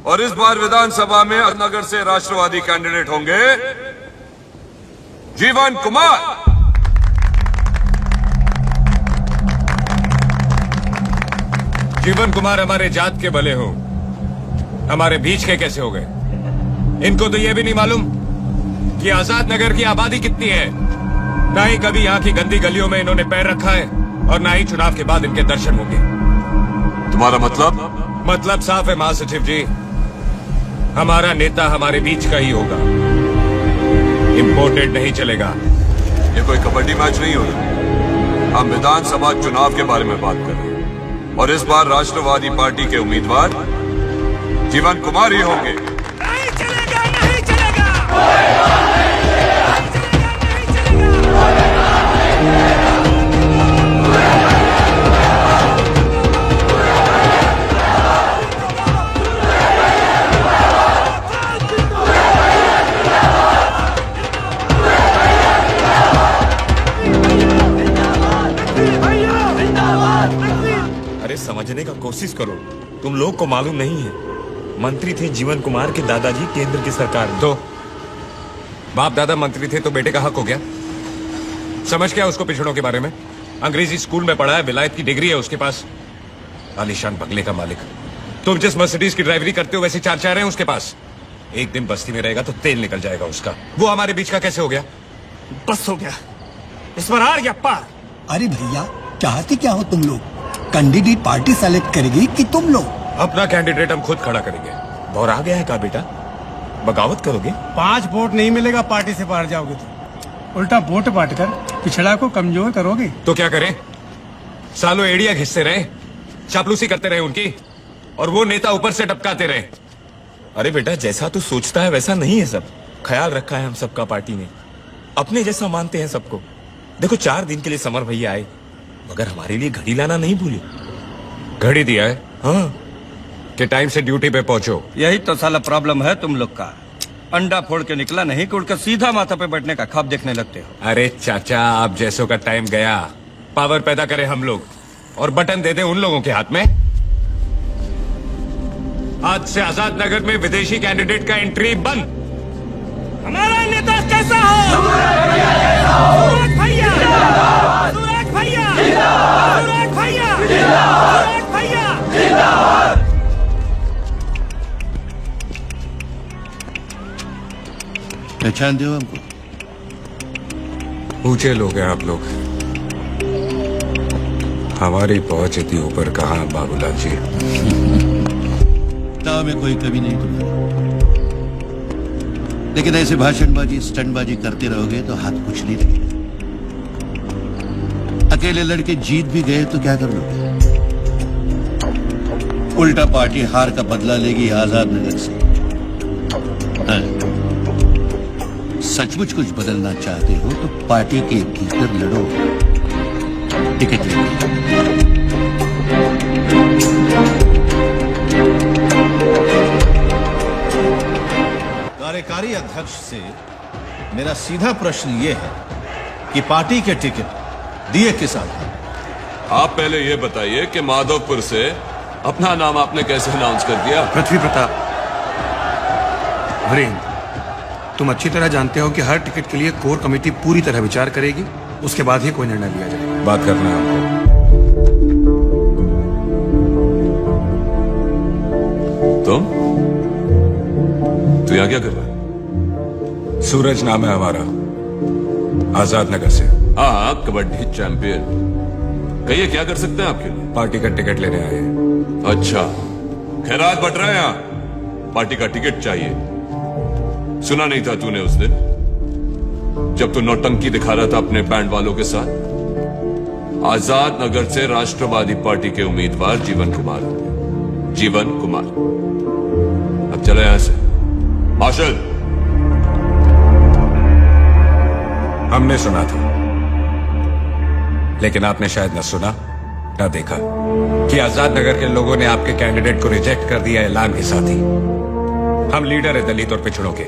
और इस बार विधानसभा में नगर से राष्ट्रवादी कैंडिडेट होंगे जीवन कुमार। जीवन कुमार हमारे जात के भले हो, हमारे बीच के कैसे हो गए? इनको तो यह भी नहीं मालूम कि आजाद नगर की आबादी कितनी है। ना ही कभी यहाँ की गंदी गलियों में इन्होंने पैर रखा है और ना ही चुनाव के बाद इनके दर्शन होंगे। तुम्हारा मतलब? मतलब साफ है महासचिव जी, हमारा नेता हमारे बीच का ही होगा, इंपोर्टेड नहीं चलेगा। ये कोई कबड्डी मैच नहीं हो रहा, हम विधानसभा चुनाव के बारे में बात कर रहे हैं और इस बार राष्ट्रवादी पार्टी के उम्मीदवार जीवन कुमार ही होंगे। नहीं चलेगा, नहीं चलेगा। अरे समझने का कोशिश करो, तुम लोग को मालूम नहीं है, मंत्री थे जीवन कुमार के दादाजी केंद्र की सरकार में। तो बाप दादा मंत्री थे तो बेटे का हक हो गया। समझ क्या उसको पिछड़ों के बारे में? अंग्रेजी स्कूल में पढ़ा है, विलायत की डिग्री है उसके पास, आलीशान बंगले का मालिक। तुम जिस मर्सिडीज की ड्राइवरी करते हो वैसे चार चार हैं उसके पास। एक दिन बस्ती में रहेगा तो तेल निकल जाएगा उसका। वो हमारे बीच का कैसे हो गया? बस हो गया, इस बार आ गया पार। अरे भैया, चाहते क्या हो तुम लोग? कैंडिडेट पार्टी सेलेक्ट करेगी कि तुम लोग? अपना कैंडिडेट हम खुद खड़ा करेंगे। और आ गया है का बेटा, बगावत करोगे? 5 वोट नहीं मिलेगा पार्टी से बाहर जाओगे तो। उल्टा वोट बांटकर पिछड़ा को कमजोर करोगे। तो क्या करें? सालों एड़िया घिसते रहे, चापलूसी करते रहे उनकी, और वो नेता ऊपर से टपकाते रहे। अरे बेटा, जैसा तू सोचता है वैसा नहीं है सब। ख्याल रखा है हम सबका पार्टी ने, अपने जैसा मानते हैं सबको। देखो 4 दिन के लिए समर भैया आए, मगर हमारे लिए घड़ी लाना नहीं भूले। घड़ी दिया है हाँ, कि टाइम से ड्यूटी पे पहुंचो। यही तो साला प्रॉब्लम है तुम लोग का। अंडा फोड़ के निकला नहीं कि उड़कर सीधा माथा पे बैठने का ख्वाब देखने लगते हो। अरे चाचा, आप जैसों का टाइम गया। पावर पैदा करें हम लोग और बटन दे दें उन लोगों के हाथ में। आज से आजाद नगर में विदेशी कैंडिडेट का एंट्री बंद। हमारा नेता कैसा हो? सूरज भैया, सूरज भैया, सूरज भैया, सूरज भैया। पहचान दो हमको। ऊंचे लोग हैं आप लोग, हमारी पहुंच इतनी ऊपर कहाँ बाबूलाल जी। दाव में कोई कमी नहीं तुम्हारी, लेकिन ऐसे भाषणबाजी स्टंटबाजी करते रहोगे तो हाथ कुछ नहीं लगेगा। अकेले लड़के जीत भी गए तो क्या कर लोगे? उल्टा पार्टी हार का बदला लेगी आजाद नगर से। हाँ। सचमुच कुछ बदलना चाहते हो तो पार्टी के भीतर लड़ो, टिकट लेके। कार्यकारी अध्यक्ष से मेरा सीधा प्रश्न ये है कि पार्टी के टिकट दिए किस आधार? आप पहले ये बताइए कि माधवपुर से अपना नाम आपने कैसे अनाउंस कर दिया? पृथ्वी प्रताप, वीरेंद्र, तुम अच्छी तरह जानते हो कि हर टिकट के लिए कोर कमेटी पूरी तरह विचार करेगी, उसके बाद ही कोई निर्णय लिया जाएगा। बात करना है आपको। तू यहाँ क्या कर रहा है? सूरज नाम है हमारा, आजाद नगर से। हाँ, कबड्डी चैंपियन। कहिए क्या कर सकते हैं आपके लिए? पार्टी का टिकट लेने आए हैं। अच्छा, खैरात बट रहे हैं यहाँ, पार्टी का टिकट चाहिए। सुना नहीं था तूने उस दिन जब तू नौटंकी दिखा रहा था अपने बैंड वालों के साथ? आजाद नगर से राष्ट्रवादी पार्टी के उम्मीदवार जीवन कुमार, जीवन कुमार। अब चले यहां से। मार्शल, हमने सुना था, लेकिन आपने शायद न सुना न देखा कि आजाद नगर के लोगों ने आपके कैंडिडेट को रिजेक्ट कर दिया ऐलान के साथ ही। हम लीडर है दलित और पिछड़ों के,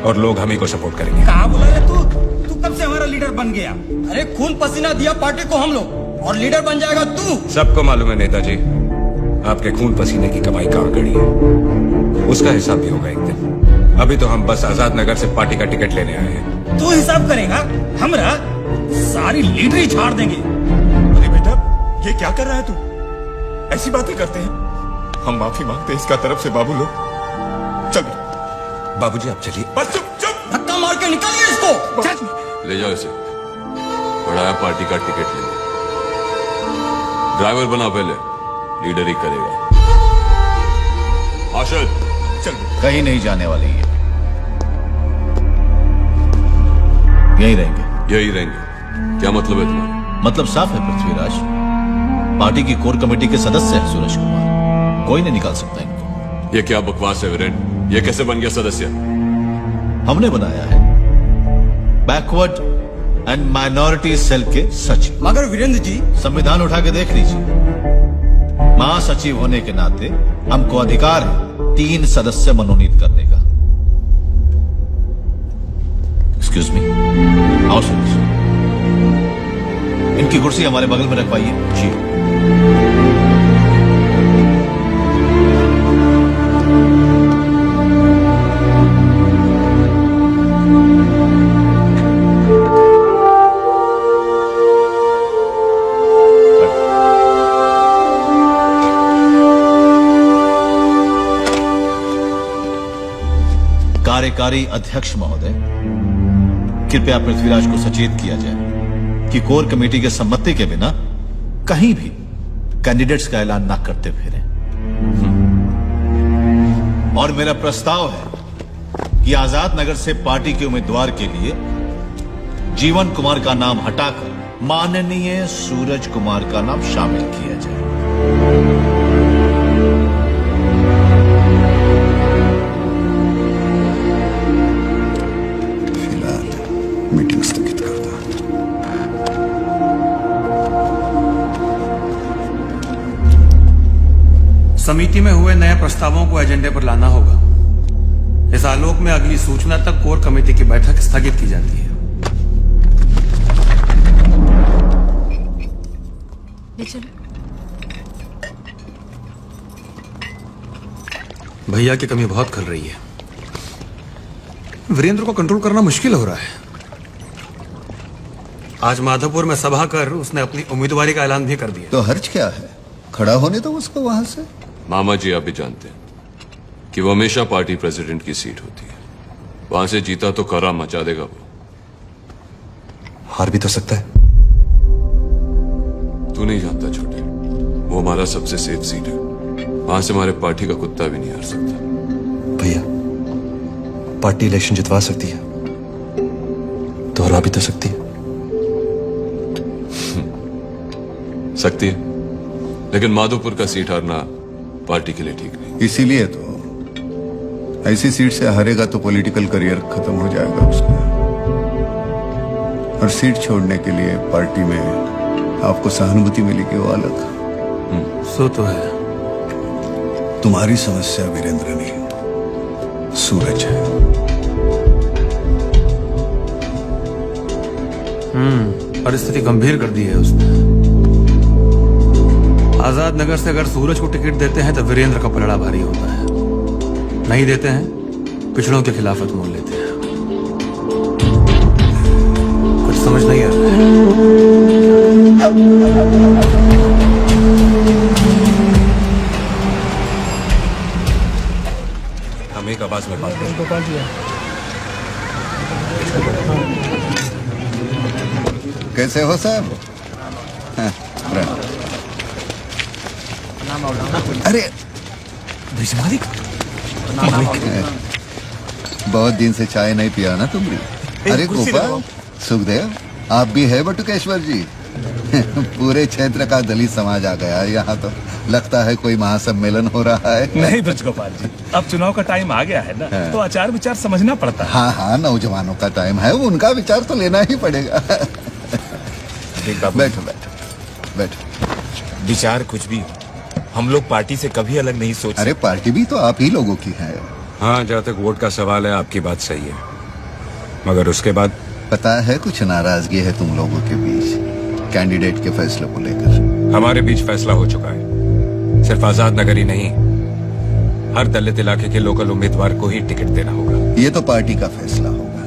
और लोग हम ही को सपोर्ट करेंगे। कहाँ बोला रे तू? तू कब से हमारा लीडर बन गया? अरे खून पसीना दिया पार्टी को हम लोग, और लीडर बन जाएगा तू। सबको मालूम है नेताजी, आपके खून पसीने की कमाई कहाँ गड़ी है, उसका हिसाब भी होगा एक दिन। अभी तो हम बस आजाद नगर से पार्टी का टिकट लेने आए हैं। तू हिसाब करेगा हमरा सारी लीडर ही छाड़ देंगे। अरे बेटा, ये क्या कर रहा है तू? ऐसी बातें करते हैं? हम माफी मांगते हैं इसका तरफ से बाबू लोग। चल बाबूजी आप चलिए। बस चुप चुप। धक्का मार के निकालिए इसको। चल। ले जाओ इसे, बढ़ाया पार्टी का टिकट ले लो। ड्राइवर बना पहले, लीडर ही करेगा। आशद चल कहीं नहीं जाने वाली है, यहीं रहेंगे। यही रहेंगे। क्या मतलब है तुम्हारा? मतलब साफ है पृथ्वीराज, पार्टी की कोर कमेटी के सदस्य हैं सूरज कुमार, कोई नहीं निकाल सकता इनको। ये क्या बकवास है वीरेंद्र? ये कैसे बन गया सदस्य? हमने बनाया है बैकवर्ड एंड माइनॉरिटी सेल के सचिव। मगर वीरेंद्र जी, संविधान उठा के देख लीजिए, महासचिव होने के नाते हमको अधिकार है 3 सदस्य मनोनीत करने का। एक्सक्यूज मी, आओ सुरेश, इनकी कुर्सी हमारे बगल में रखवाइए। जी। कार्यकारी अध्यक्ष महोदय, कृपया पृथ्वीराज को सचेत किया जाए कि कोर कमेटी के सम्मति के बिना कहीं भी कैंडिडेट्स का ऐलान ना करते फिरें। और मेरा प्रस्ताव है कि आजाद नगर से पार्टी के उम्मीदवार के लिए जीवन कुमार का नाम हटाकर माननीय सूरज कुमार का नाम शामिल किया जाए। मीटिंग स्थगित करता। समिति में हुए नए प्रस्तावों को एजेंडे पर लाना होगा। इस आलोक में अगली सूचना तक कोर कमेटी की बैठक स्थगित की जाती है। भैया की कमी बहुत खल रही है। वीरेंद्र को कंट्रोल करना मुश्किल हो रहा है। आज माधोपुर में सभा कर उसने अपनी उम्मीदवारी का ऐलान भी कर दिया। तो हर्ज क्या है, खड़ा होने दो उसको वहां से। मामा जी आप भी जानते हैं कि वो हमेशा पार्टी प्रेसिडेंट की सीट होती है। वहां से जीता तो करा मचा देगा वो। हार भी तो सकता है। तू नहीं जानता छोटे, वो हमारा सबसे सेफ सीट है। वहां से हमारे पार्टी का कुत्ता भी नहीं हार सकता। भैया, पार्टी इलेक्शन जितवा सकती है तो हरा भी तो सकती है। सकती है, लेकिन माधोपुर का सीट हारना पार्टी के लिए ठीक नहीं। इसीलिए तो ऐसी सीट से हारेगा तो पॉलिटिकल करियर खत्म हो जाएगा उसका। और सीट छोड़ने के लिए पार्टी में आपको सहानुभूति मिलेगी, वो अलग। सो तो है। तुम्हारी समस्या वीरेंद्र नहीं, सूरज है। परिस्थिति गंभीर कर दी है उसने। आजाद नगर से अगर सूरज को टिकट देते हैं तो वीरेंद्र का पलड़ा भारी होता है, नहीं देते हैं पिछड़ों के खिलाफत मोल लेते हैं। कुछ समझ नहीं आ रहा है। हम एक आवाज में बात करें। कैसे हो साहब? हाँ, अरे मालिक, बहुत दिन से चाय नहीं पिया ना तुमने? अरे गोपाल, सुखदेव, आप भी है बटुकेश्वर जी। पूरे क्षेत्र का दलित समाज आ गया यहाँ तो। लगता है कोई महासम्मेलन हो रहा है। नहीं ब्रजगोपाल जी, अब चुनाव का टाइम आ गया है ना, तो आचार विचार समझना पड़ता है। हाँ हाँ, नौजवानों का टाइम है, उनका विचार तो लेना ही पड़ेगा। बैठो बैठो बैठो। विचार कुछ भी हो, हम लोग पार्टी से कभी अलग नहीं सोच। अरे पार्टी भी तो आप ही लोगों की है। हाँ, जहाँ तक वोट का सवाल है आपकी बात सही है, मगर उसके बाद पता है कुछ नाराजगी है तुम लोगों के बीच कैंडिडेट के फैसले को लेकर। हमारे बीच फैसला हो चुका है। सिर्फ आजाद नगर ही नहीं, हर दलित इलाके के लोकल उम्मीदवार को ही टिकट देना होगा। ये तो पार्टी का फैसला होगा।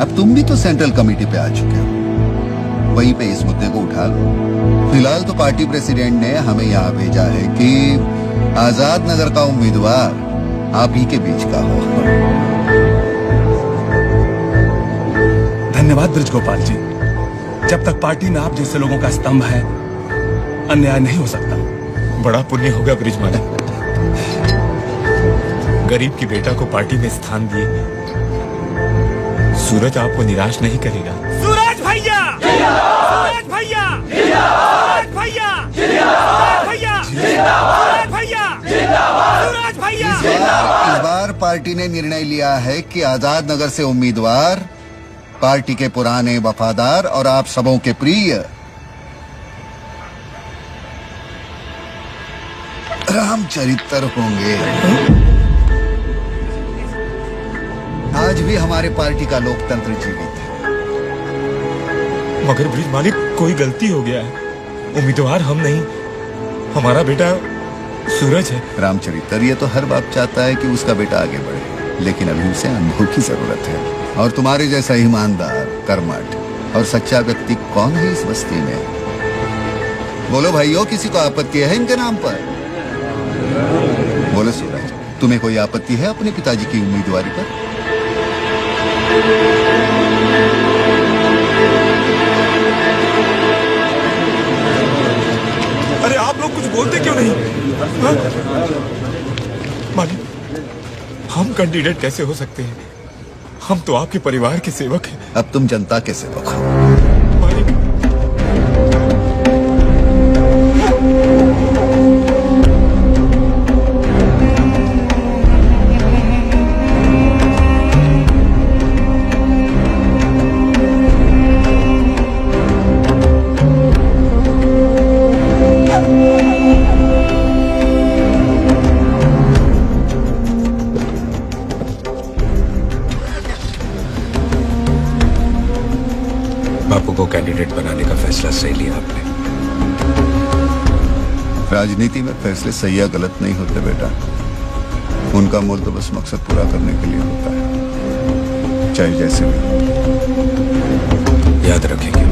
अब तुम भी तो सेंट्रल कमेटी पे आ चुके हो, वहीं पे इस मुद्दे को उठा लो। फिलहाल तो पार्टी प्रेसिडेंट ने हमें यहाँ भेजा है कि आजाद नगर का उम्मीदवार आप ही के बीच का हो। धन्यवाद ब्रिज गोपाल जी। जब तक पार्टी में आप जैसे लोगों का स्तंभ है, अन्याय नहीं हो सकता। बड़ा पुण्य होगा ब्रिज मालिक, गरीब की बेटा को पार्टी में स्थान दिए। सूरज आपको निराश नहीं करेगा। सूरज भैया, सूरज भैया, सूरज भैया, सूरज भैया, सूरज भैया, सूरज भैया। इस बार पार्टी ने निर्णय लिया है कि आजाद नगर से उम्मीदवार पार्टी के पुराने वफादार और आप सबों के प्रिय रामचरित्र होंगे। आज भी हमारे पार्टी का लोकतंत्र जीवित है। मगर ब्रिज मालिक, कोई गलती हो गया है। उम्मीदवार हम नहीं, हमारा बेटा सूरज है। रामचरित्र ये तो हर बाप चाहता है कि उसका बेटा आगे बढ़े, लेकिन अभी उसे अनुभव की जरूरत है। और तुम्हारे जैसा ईमानदार, कर्मठ और सच्चा व्यक्ति कौन है इस बस्ती में? बोलो भाइयों, किसी को आपत्ति है इनके नाम पर? बोलो सूरज, तुम्हें कोई आपत्ति है अपने पिताजी की उम्मीदवारी पर? अरे आप लोग कुछ बोलते क्यों नहीं? हाँ? मालिक, हम कैंडिडेट कैसे हो सकते हैं? हम तो आपके परिवार के सेवक हैं। अब तुम जनता के सेवक हो। मालिक, बापू को कैंडिडेट बनाने का फैसला सही लिया आपने। राजनीति में फैसले सही या गलत नहीं होते बेटा, उनका मूल तो बस मकसद पूरा करने के लिए होता है, चाहे जैसे भी। याद रखेंगे।